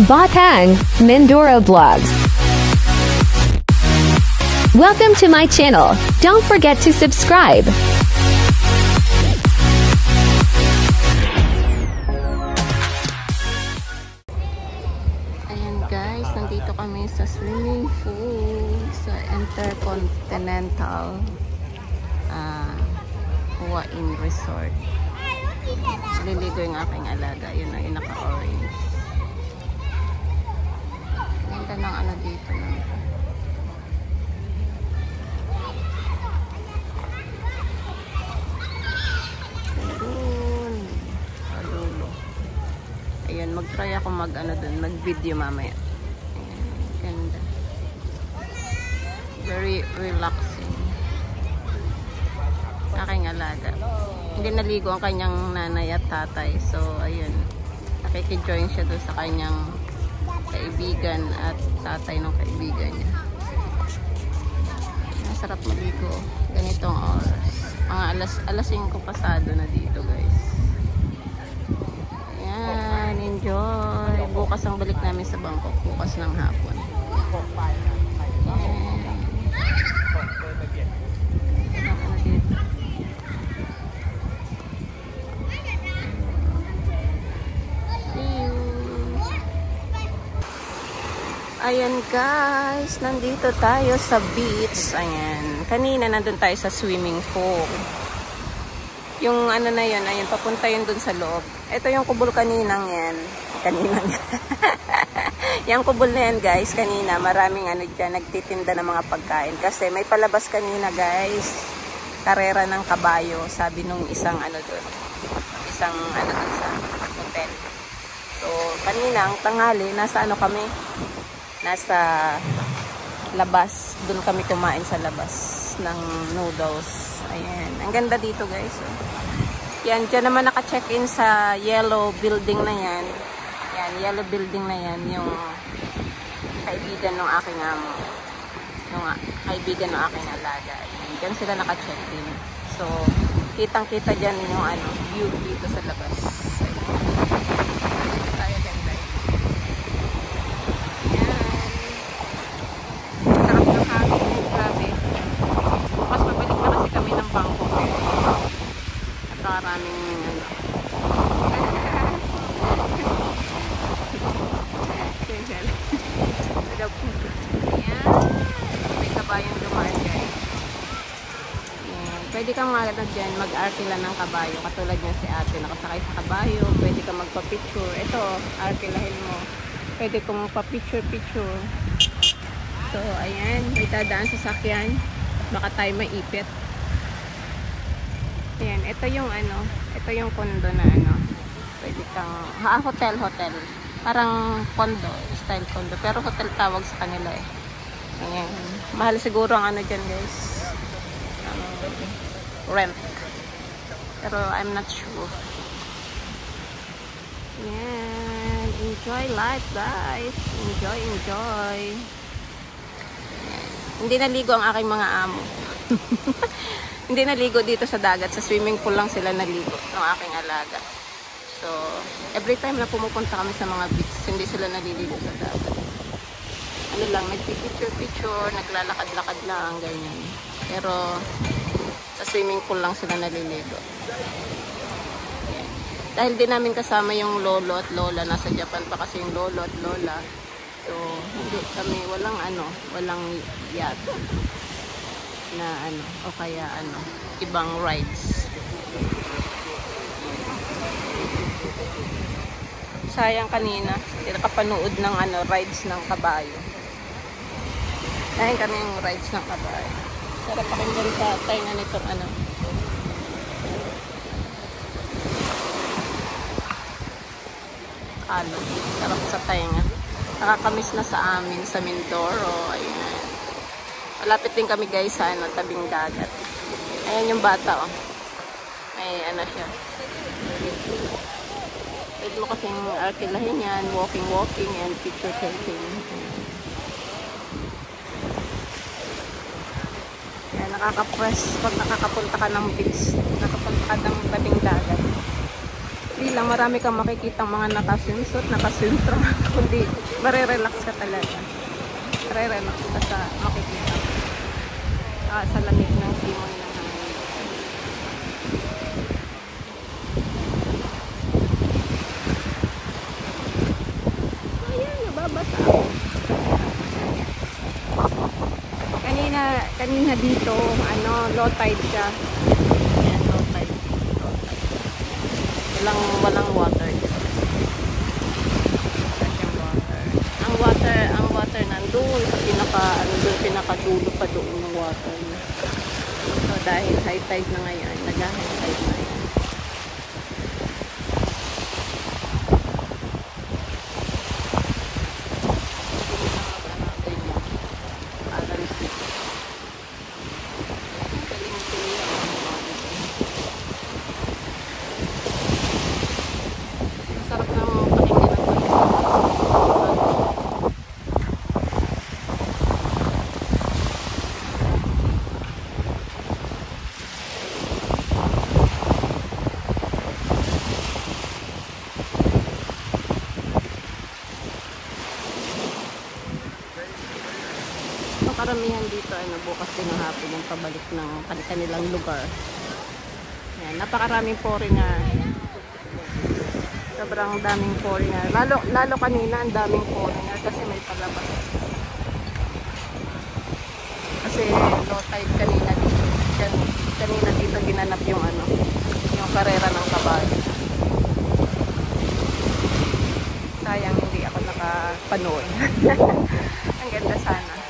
Batang, Mindoro Vlogs. Welcome to my channel. Don't forget to subscribe. Ayan guys, nandito kami sa swimming pool sa Intercontinental Huain Resort. Liligo yung aking alaga. Yun na, yung naka-orange. Ganda ng ano dito. Doon. Sa dulo. Ayan, mag-try ako mag-video mamaya. Ayan, ganda. Very relaxing. Aking alaga. Hindi naligo ang kanyang nanay at tatay. So, ayun. Nakikijoin siya doon sa kanyang kaibigan at tatay ng kaibigan niya. Masarap maligo. Ganitong oras. Mga alas 5 pasado na dito, guys. Ayan, enjoy. Bukas ang balik namin sa Bangkok. Bukas ng hapon. Ayan. Ayan guys, nandito tayo sa beach. Ayan, kanina nandun tayo sa swimming pool. Yung ano na yun, ayun, papunta yun dun sa loob. Ito yung kubol kaninang yan. Kaninang yung kubol na yan guys, kanina maraming ano dyan, nagtitinda ng mga pagkain. Kasi may palabas kanina guys, karera ng kabayo, sabi nung isang ano dun. Isang ano dun sa hotel. So, kanina, ang tanghali, nasa ano kami? Nasa labas. Doon kami kumain sa labas ng noodles. Ayan. Ang ganda dito guys. Yan. Diyan naman naka-check-in sa yellow building na yan. Yan. Yellow building na yan. Yung kaibigan ng aking amo. Yung kaibigan ng aking alaga. Ayan. Diyan sila naka-check-in. So, kitang-kita dyan yung ano, view dito sa labas. Maraming ano. Ayan. May kabayong dumaan guys. Ayan. Pwede kang mag-arkila ng kabayo. Katulad niya si ate. Nakasakay sa kabayo. Pwede kang magpa-picture. Ito, arkilahin mo. Pwede kang magpa-picture. So, ayan. May dadaan sa sakyan. Baka tayo maipit. Ayan, ito yung ano, ito yung condo na ano, pwede kang, hotel. Parang condo, style condo. Pero hotel tawag sa kanila eh. Ayan, mahal siguro ang ano dyan guys. Rent. Pero I'm not sure. Ayan, enjoy life guys. Enjoy. Ayan. Hindi naligo ang aking mga amo. Hindi naligo dito sa dagat. Sa swimming pool lang sila naligo ng aking alaga. So, every time na pumupunta kami sa mga beach, hindi sila naliligo sa dagat. Ano lang, nagpipicture, naglalakad-lakad lang, ganyan. Pero, sa swimming pool lang sila naliligo. Yan. Dahil din namin kasama yung lolo at lola. Nasa Japan pa kasi yung lolo at lola. So, hindi kami, walang yacht na ano, o kaya ano, ibang rides. Sayang kanina, hindi nakapanood ng ano, rides ng kabayo. Ayun kami yung rides ng kabayo. Sarap pakinggan sa tainga nitong ano. Sarap sa tainga. Nakakamiss na sa amin sa Mindoro. Ayan. Malapit din kami guys sa ano, tabing dagat. Ayan yung bata oh. May ano siya. Pwede mo kasing arkilahin yan, walking and picture taking. Ayan, nakaka-press pag nakakapunta ka ng beach, nakapunta ka ng tabing dagat. Feeling lang, marami kang makikitang mga nakaswimsuit, nakaswimtra. Kundi, marerelax ka talaga. Marerelax ka sa makikita. Sa lamig ng simon na hangin. Ayan, nababasa ako. Kanina dito, low tide siya. Ayan, low tide. Walang water dito. Ang water nandun sa pinakadulo pa doon ng water. So dahil high tide na ngayon, nag-high tide na yan. Karamihan dito bukas din ng hapon yung pabalik ng kanilang lugar. Yan, napakaraming foreigner. Sobrang daming foreigner. Lalo kanina ang daming foreigner kasi may palabas. Kasi low tide kanina dito. Kanina dito ginanap yung yung karera ng kabayo. Sayang hindi ako nakapanood. Ang ganda sana.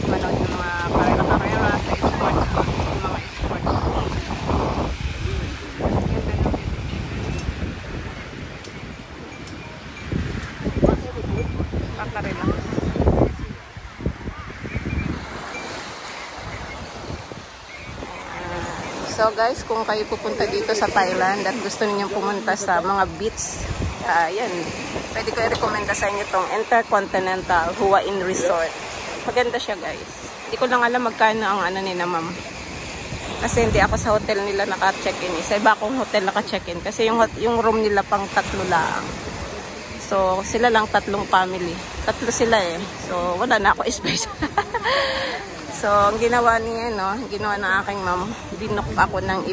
Manood ng mga karera sa sports ko, yung mga sports. Pakarela. So guys, kung kayo pupunta dito sa Thailand at gusto niyo pumunta sa mga beach, yan, pwede ko i-recommenda sa inyo itong Intercontinental Hua In Resort. Maganda siya guys. Hindi ko lang alam magkano ang nila ma'am. Kasi hindi ako sa hotel nila naka-check-in. Sa iba akong hotel naka-check-in. Kasi yung room nila pang 3 lang. So sila lang 3 family. 3 sila eh. So wala na ako space. So ang ginawa niya ginawa ng aking ma'am, binook ako ng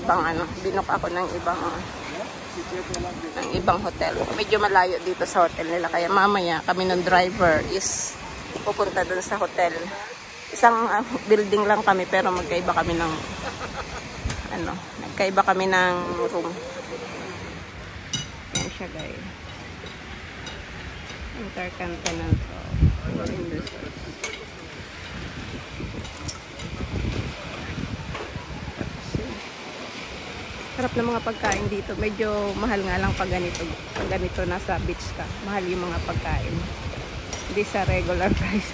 ibang hotel. Medyo malayo dito sa hotel nila. Kaya mamaya kami ng driver is pupunta dun sa hotel. Isang building lang kami pero magkaiba kami ng room. Yan siya guys. Intercontinental. Sarap na mga pagkain dito. Medyo mahal nga lang pag ganito nasa beach ka. Mahal yung mga pagkain. Hindi sa regular price.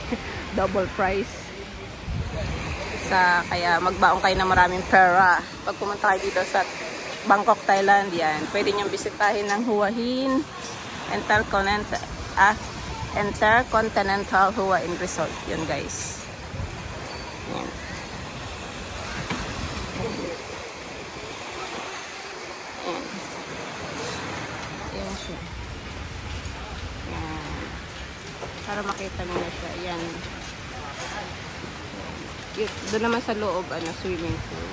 Double price. Kaya magbaong kayo na maraming pera. Pag pumunta kayo dito sa Bangkok, Thailand, yan. Pwede niyong bisitahin ng Hua In Intercontinental Hua In Resort. Yun guys. Yan. Yan siya. Yan. Para makita nyo na siya. Yan. Doon naman sa loob, swimming pool.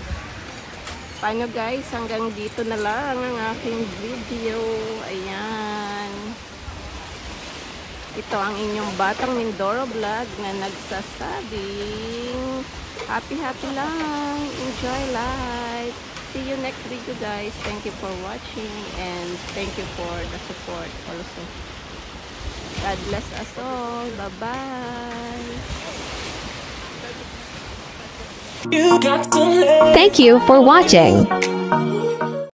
Paano guys, hanggang dito na lang ang aking video. Ayan. Ito ang inyong Batang Mindoro Vlog na nagsasabing happy lang. Enjoy life. See you next video guys. Thank you for watching and thank you for the support also. God bless us all. Bye-bye. Thank you for watching.